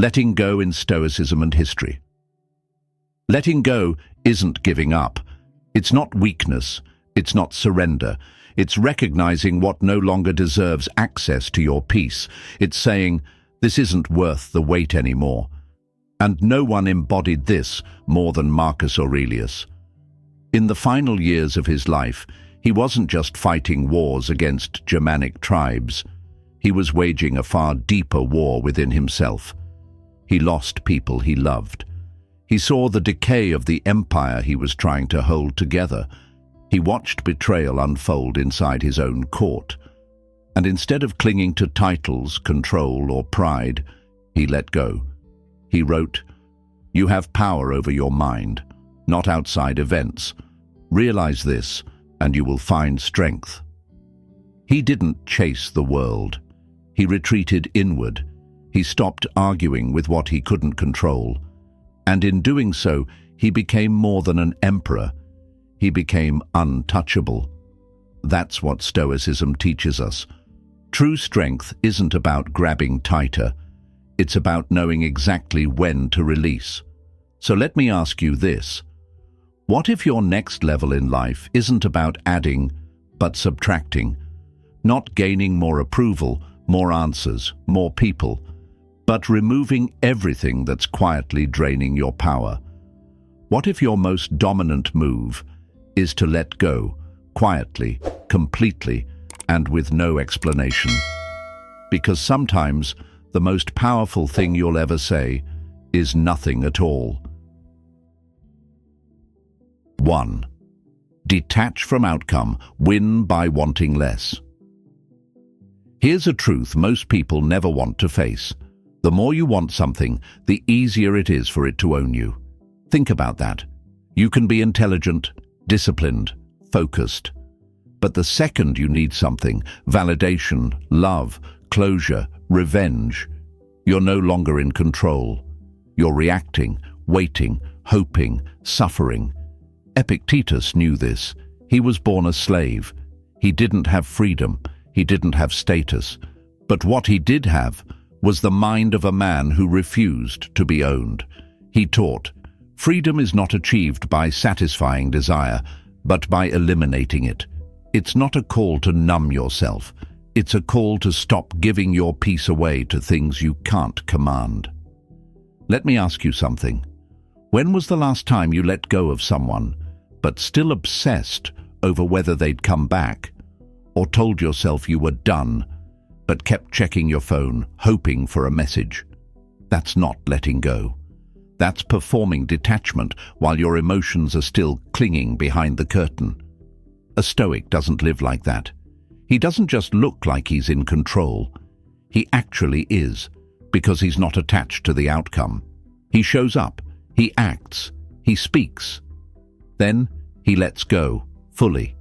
Letting go in Stoicism and history. Letting go isn't giving up. It's not weakness. It's not surrender. It's recognizing what no longer deserves access to your peace. It's saying, this isn't worth the wait anymore. And no one embodied this more than Marcus Aurelius. In the final years of his life, he wasn't just fighting wars against Germanic tribes. He was waging a far deeper war within himself. He lost people he loved. He saw the decay of the empire he was trying to hold together. He watched betrayal unfold inside his own court. And instead of clinging to titles, control, or pride, he let go. He wrote, "You have power over your mind, not outside events. Realize this, and you will find strength." He didn't chase the world. He retreated inward. He stopped arguing with what he couldn't control. And in doing so, he became more than an emperor. He became untouchable. That's what Stoicism teaches us. True strength isn't about grabbing tighter. It's about knowing exactly when to release. So let me ask you this. What if your next level in life isn't about adding, but subtracting? Not gaining more approval, more answers, more people, but removing everything that's quietly draining your power. What if your most dominant move is to let go, quietly, completely, and with no explanation? Because sometimes the most powerful thing you'll ever say is nothing at all. 1. Detach from outcome, win by wanting less. Here's a truth most people never want to face. The more you want something, the easier it is for it to own you. Think about that. You can be intelligent, disciplined, focused. But the second you need something, validation, love, closure, revenge, you're no longer in control. You're reacting, waiting, hoping, suffering. Epictetus knew this. He was born a slave. He didn't have freedom. He didn't have status. But what he did have was the mind of a man who refused to be owned. He taught, freedom is not achieved by satisfying desire, but by eliminating it. It's not a call to numb yourself. It's a call to stop giving your peace away to things you can't command. Let me ask you something. When was the last time you let go of someone, but still obsessed over whether they'd come back, or told yourself you were done, but kept checking your phone, hoping for a message? That's not letting go. That's performing detachment while your emotions are still clinging behind the curtain. A Stoic doesn't live like that. He doesn't just look like he's in control. He actually is, because he's not attached to the outcome. He shows up, he acts, he speaks. Then he lets go, fully.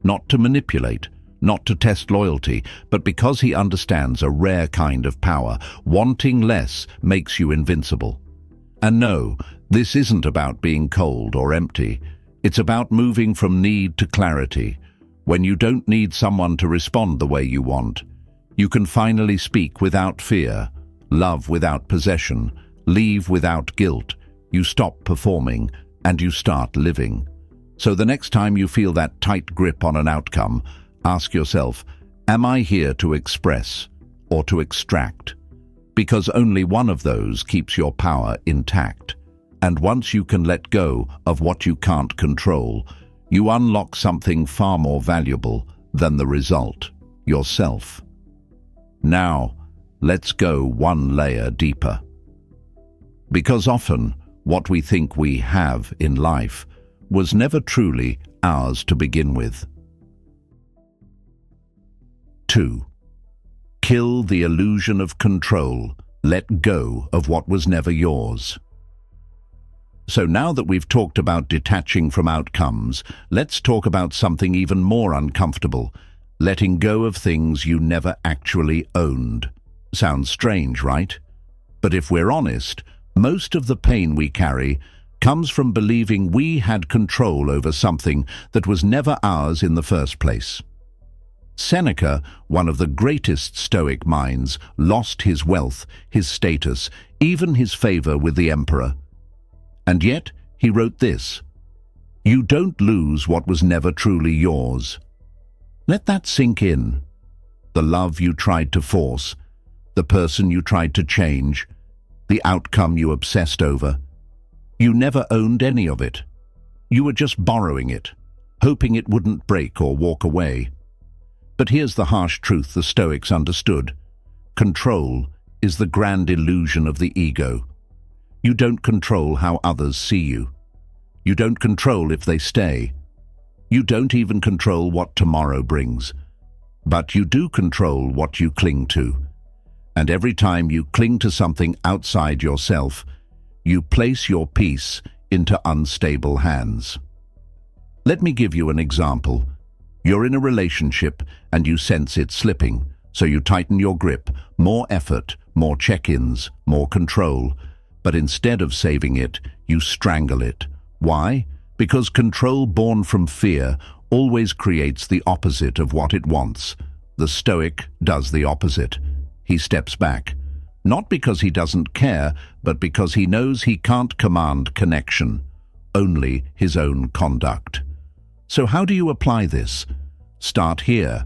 Not to manipulate, not to test loyalty, but because he understands a rare kind of power. Wanting less makes you invincible. And no, this isn't about being cold or empty. It's about moving from need to clarity. When you don't need someone to respond the way you want, you can finally speak without fear, love without possession, leave without guilt. You stop performing and you start living. So the next time you feel that tight grip on an outcome, ask yourself, am I here to express or to extract? Because only one of those keeps your power intact. And once you can let go of what you can't control, you unlock something far more valuable than the result, yourself. Now, let's go one layer deeper. Because often, what we think we have in life was never truly ours to begin with. 2. Kill the illusion of control. Let go of what was never yours. So now that we've talked about detaching from outcomes, let's talk about something even more uncomfortable: letting go of things you never actually owned. Sounds strange, right? But if we're honest, most of the pain we carry comes from believing we had control over something that was never ours in the first place. Seneca, one of the greatest Stoic minds, lost his wealth, his status, even his favor with the emperor. And yet, he wrote this: "You don't lose what was never truly yours." Let that sink in. The love you tried to force, the person you tried to change, the outcome you obsessed over. You never owned any of it. You were just borrowing it, hoping it wouldn't break or walk away. But here's the harsh truth the Stoics understood. Control is the grand illusion of the ego. You don't control how others see you. You don't control if they stay. You don't even control what tomorrow brings. But you do control what you cling to. And every time you cling to something outside yourself, you place your peace into unstable hands. Let me give you an example. You're in a relationship and you sense it slipping, so you tighten your grip, more effort, more check-ins, more control. But instead of saving it, you strangle it. Why? Because control born from fear always creates the opposite of what it wants. The Stoic does the opposite. He steps back, not because he doesn't care, but because he knows he can't command connection, only his own conduct. So how do you apply this? Start here.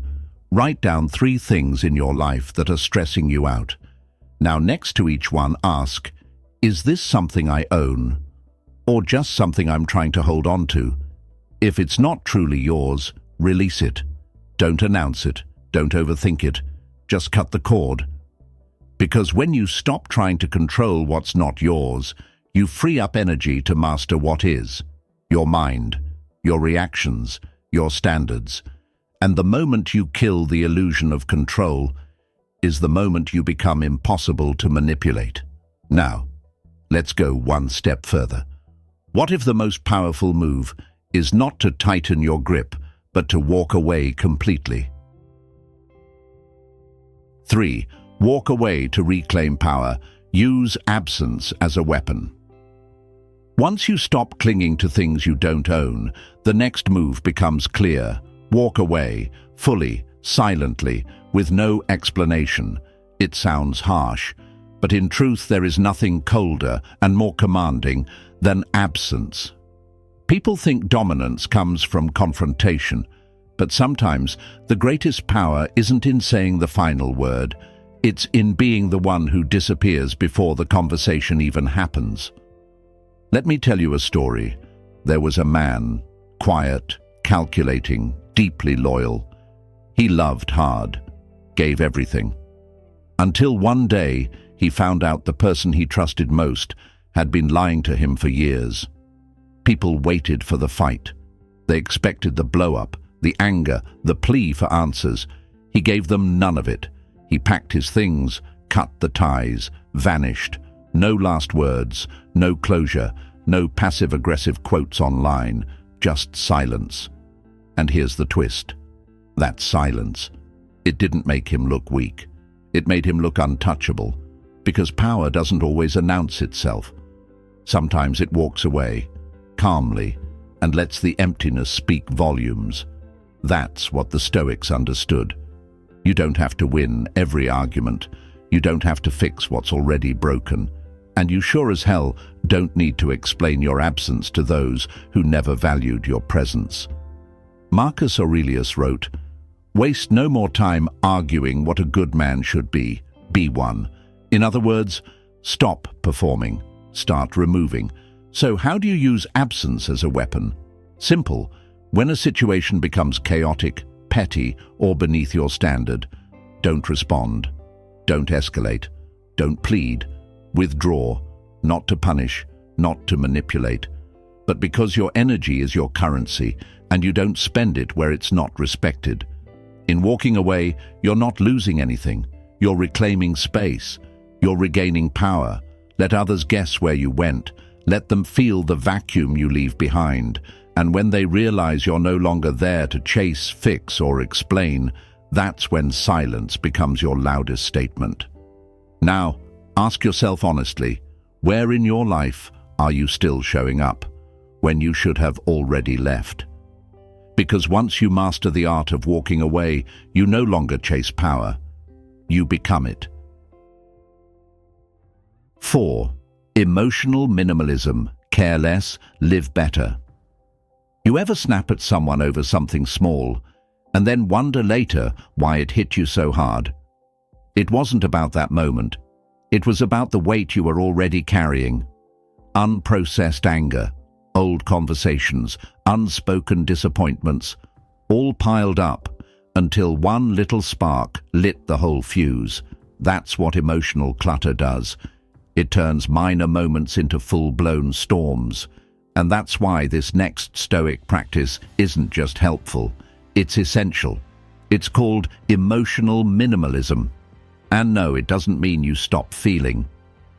Write down 3 things in your life that are stressing you out. Now, next to each one, ask, is this something I own? Or just something I'm trying to hold on to? If it's not truly yours, release it. Don't announce it. Don't overthink it. Just cut the cord. Because when you stop trying to control what's not yours, you free up energy to master what is. Your mind, your reactions, your standards. And the moment you kill the illusion of control is the moment you become impossible to manipulate. Now, let's go one step further. What if the most powerful move is not to tighten your grip, but to walk away completely? 3. Walk away to reclaim power. Use absence as a weapon. Once you stop clinging to things you don't own, the next move becomes clear. Walk away, fully, silently, with no explanation. It sounds harsh, but in truth there is nothing colder and more commanding than absence. People think dominance comes from confrontation, but sometimes the greatest power isn't in saying the final word. It's in being the one who disappears before the conversation even happens. Let me tell you a story. There was a man, quiet, calculating, deeply loyal. He loved hard, gave everything. Until one day, he found out the person he trusted most had been lying to him for years. People waited for the fight. They expected the blow-up, the anger, the plea for answers. He gave them none of it. He packed his things, cut the ties, vanished. No last words, no closure, no passive-aggressive quotes online, just silence. And here's the twist. That silence. It didn't make him look weak. It made him look untouchable, because power doesn't always announce itself. Sometimes it walks away, calmly, and lets the emptiness speak volumes. That's what the Stoics understood. You don't have to win every argument. You don't have to fix what's already broken. And you sure as hell don't need to explain your absence to those who never valued your presence. Marcus Aurelius wrote, "Waste no more time arguing what a good man should be one." In other words, stop performing, start removing. So how do you use absence as a weapon? Simple. When a situation becomes chaotic, petty, or beneath your standard, don't respond. Don't escalate. Don't plead. Withdraw. Not to punish, not to manipulate, but because your energy is your currency and you don't spend it where it's not respected. In walking away, you're not losing anything. You're reclaiming space. You're regaining power. Let others guess where you went. Let them feel the vacuum you leave behind. And when they realize you're no longer there to chase, fix, or explain, that's when silence becomes your loudest statement. Now, ask yourself honestly, where in your life are you still showing up when you should have already left? Because once you master the art of walking away, you no longer chase power. You become it. 4. Emotional minimalism. Care less, live better. You ever snap at someone over something small, and then wonder later why it hit you so hard? It wasn't about that moment. It was about the weight you were already carrying. Unprocessed anger, old conversations, unspoken disappointments, all piled up until one little spark lit the whole fuse. That's what emotional clutter does. It turns minor moments into full-blown storms. And that's why this next Stoic practice isn't just helpful, it's essential. It's called emotional minimalism. And no, it doesn't mean you stop feeling.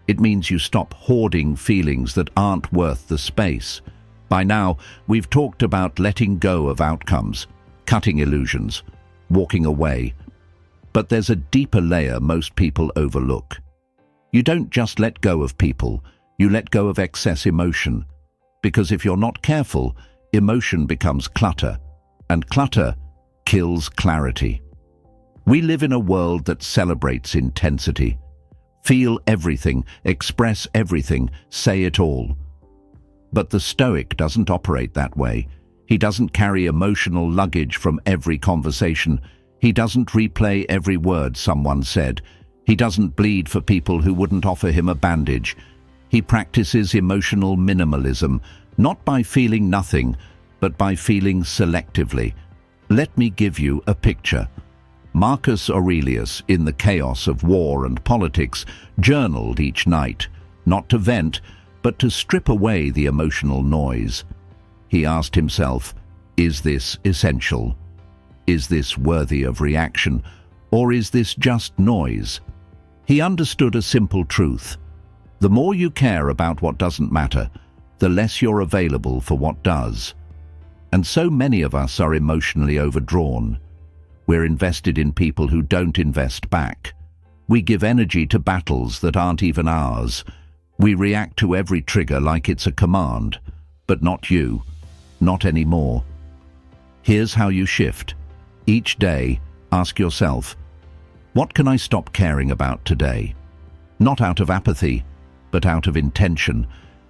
It means you stop hoarding feelings that aren't worth the space. By now, we've talked about letting go of outcomes, cutting illusions, walking away. But there's a deeper layer most people overlook. You don't just let go of people, you let go of excess emotion. Because if you're not careful, emotion becomes clutter, and clutter kills clarity. We live in a world that celebrates intensity. Feel everything, express everything, say it all. But the Stoic doesn't operate that way. He doesn't carry emotional luggage from every conversation. He doesn't replay every word someone said. He doesn't bleed for people who wouldn't offer him a bandage. He practices emotional minimalism, not by feeling nothing, but by feeling selectively. Let me give you a picture. Marcus Aurelius, in the chaos of war and politics, journaled each night, not to vent, but to strip away the emotional noise. He asked himself, is this essential? Is this worthy of reaction? Or is this just noise? He understood a simple truth. The more you care about what doesn't matter, the less you're available for what does. And so many of us are emotionally overdrawn. We're invested in people who don't invest back. We give energy to battles that aren't even ours. We react to every trigger like it's a command. But not you. Not anymore. Here's how you shift. Each day, ask yourself, what can I stop caring about today? Not out of apathy, but out of intention.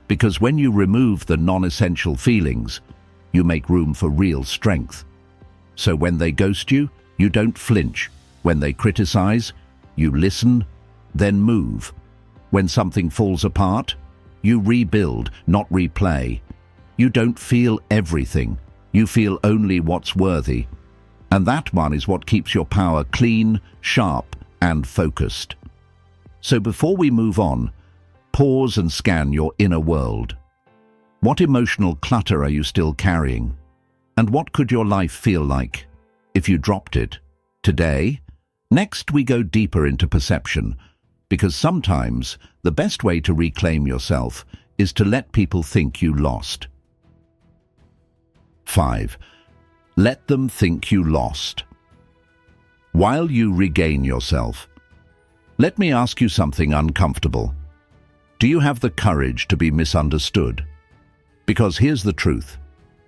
Because when you remove the non-essential feelings, you make room for real strength. So when they ghost you, you don't flinch. When they criticize, you listen, then move. When something falls apart, you rebuild, not replay. You don't feel everything. You feel only what's worthy. And that one is what keeps your power clean, sharp, and focused. So before we move on, pause and scan your inner world. What emotional clutter are you still carrying? And what could your life feel like if you dropped it today? Next, we go deeper into perception, because sometimes the best way to reclaim yourself is to let people think you lost. 5. Let them think you lost. While you regain yourself, let me ask you something uncomfortable. Do you have the courage to be misunderstood? Because here's the truth.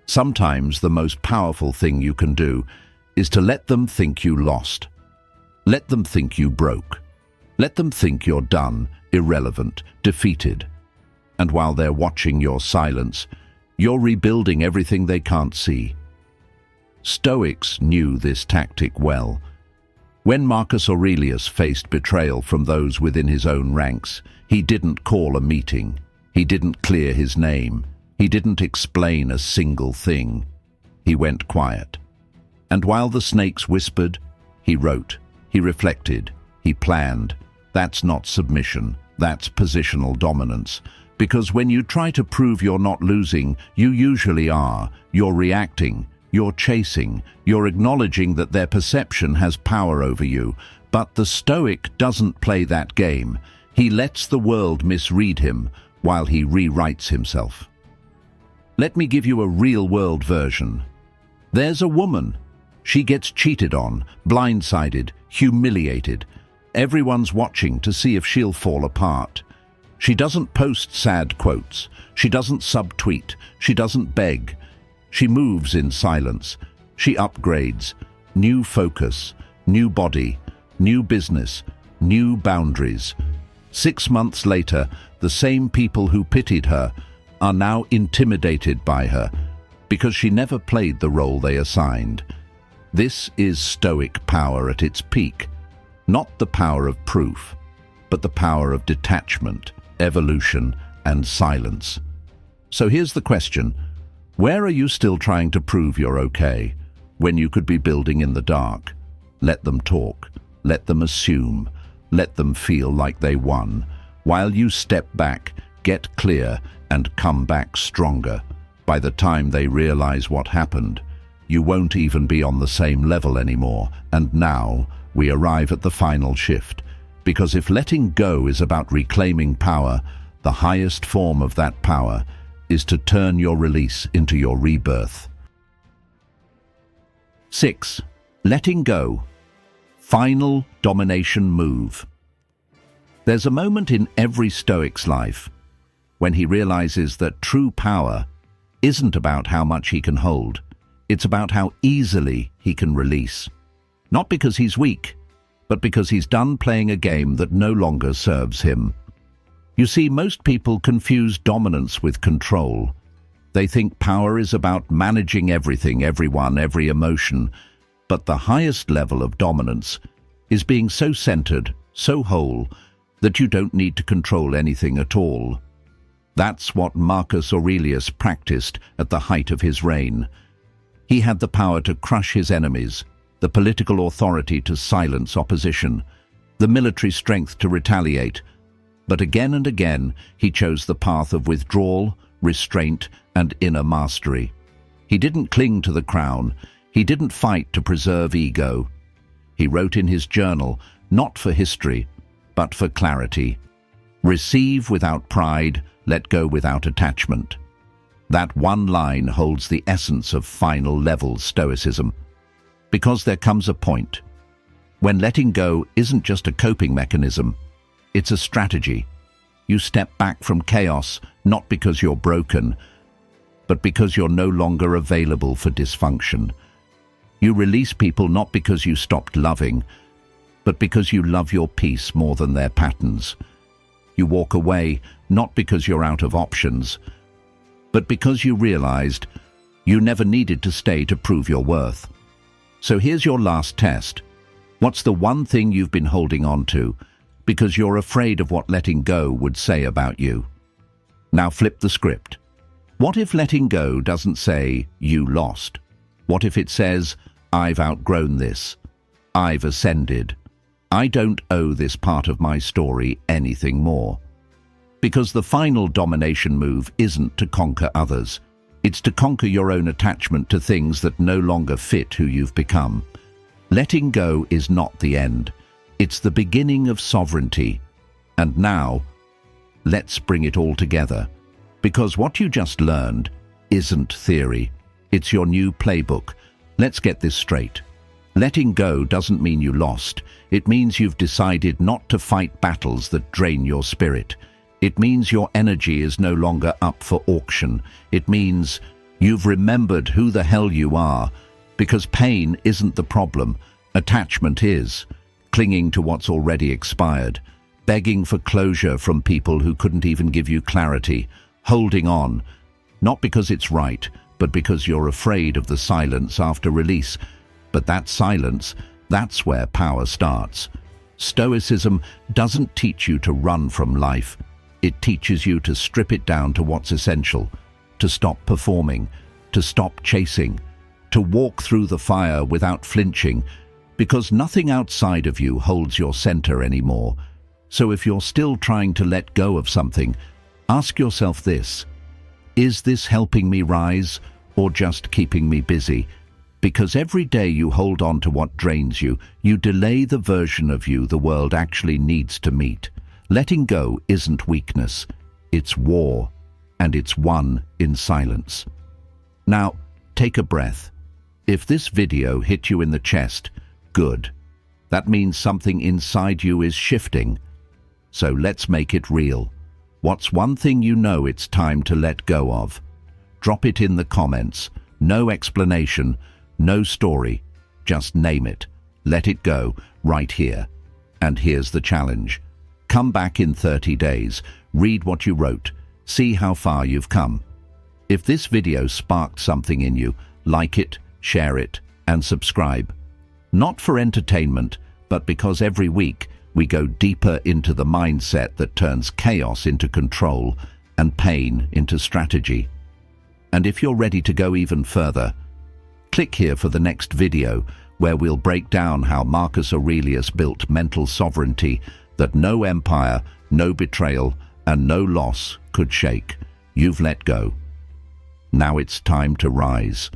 Sometimes the most powerful thing you can do is to let them think you lost. Let them think you broke. Let them think you're done, irrelevant, defeated. And while they're watching your silence, you're rebuilding everything they can't see. Stoics knew this tactic well. When Marcus Aurelius faced betrayal from those within his own ranks, he didn't call a meeting. He didn't clear his name. He didn't explain a single thing. He went quiet. And while the snakes whispered, he wrote, he reflected, he planned. That's not submission. That's positional dominance. Because when you try to prove you're not losing, you usually are. You're reacting. You're chasing, you're acknowledging that their perception has power over you. But the Stoic doesn't play that game. He lets the world misread him while he rewrites himself. Let me give you a real-world version. There's a woman. She gets cheated on, blindsided, humiliated. Everyone's watching to see if she'll fall apart. She doesn't post sad quotes. She doesn't subtweet. She doesn't beg. She moves in silence, She upgrades, new focus, new body, new business, new boundaries. 6 months later, the same people who pitied her are now intimidated by her because she never played the role they assigned. This is Stoic power at its peak, not the power of proof, but the power of detachment, evolution, and silence. So here's the question: where are you still trying to prove you're okay when you could be building in the dark? Let them talk, let them assume, let them feel like they won, while you step back, get clear, and come back stronger. By the time they realize what happened, you won't even be on the same level anymore. And now we arrive at the final shift, because if letting go is about reclaiming power, the highest form of that power is to turn your release into your rebirth. 6. Letting go. Final domination move. There's a moment in every Stoic's life when he realizes that true power isn't about how much he can hold, it's about how easily he can release. Not because he's weak, but because he's done playing a game that no longer serves him. You see, most people confuse dominance with control. They think power is about managing everything, everyone, every emotion. But the highest level of dominance is being so centered, so whole, that you don't need to control anything at all. That's what Marcus Aurelius practiced at the height of his reign. He had the power to crush his enemies, the political authority to silence opposition, the military strength to retaliate. But again and again, he chose the path of withdrawal, restraint, and inner mastery. He didn't cling to the crown. He didn't fight to preserve ego. He wrote in his journal, not for history, but for clarity. Receive without pride, let go without attachment. That one line holds the essence of final level Stoicism. Because there comes a point when letting go isn't just a coping mechanism, it's a strategy. You step back from chaos, not because you're broken, but because you're no longer available for dysfunction. You release people not because you stopped loving, but because you love your peace more than their patterns. You walk away not because you're out of options, but because you realized you never needed to stay to prove your worth. So here's your last test. What's the one thing you've been holding on to because you're afraid of what letting go would say about you? Now flip the script. What if letting go doesn't say, you lost? What if it says, I've outgrown this. I've ascended. I don't owe this part of my story anything more. Because the final domination move isn't to conquer others. It's to conquer your own attachment to things that no longer fit who you've become. Letting go is not the end. It's the beginning of sovereignty. And now, let's bring it all together. Because what you just learned isn't theory. It's your new playbook. Let's get this straight. Letting go doesn't mean you lost. It means you've decided not to fight battles that drain your spirit. It means your energy is no longer up for auction. It means you've remembered who the hell you are, because pain isn't the problem. Attachment is. Clinging to what's already expired. Begging for closure from people who couldn't even give you clarity. Holding on, not because it's right, but because you're afraid of the silence after release. But that silence, that's where power starts. Stoicism doesn't teach you to run from life. It teaches you to strip it down to what's essential, to stop performing, to stop chasing, to walk through the fire without flinching, because nothing outside of you holds your center anymore. So if you're still trying to let go of something, ask yourself this: is this helping me rise or just keeping me busy? Because every day you hold on to what drains you, you delay the version of you the world actually needs to meet. Letting go isn't weakness, it's war, and it's won in silence. Now, take a breath. If this video hit you in the chest, good. That means something inside you is shifting. So let's make it real. What's one thing you know it's time to let go of? Drop it in the comments. No explanation, No story. Just name it. Let it go, right here. And here's the challenge. Come back in 30 days, read what you wrote, see how far you've come. If this video sparked something in you, like it, share it, and subscribe. Not for entertainment, but because every week we go deeper into the mindset that turns chaos into control and pain into strategy. And if you're ready to go even further, click here for the next video where we'll break down how Marcus Aurelius built mental sovereignty that no empire, no betrayal, and no loss could shake. You've let go. Now it's time to rise.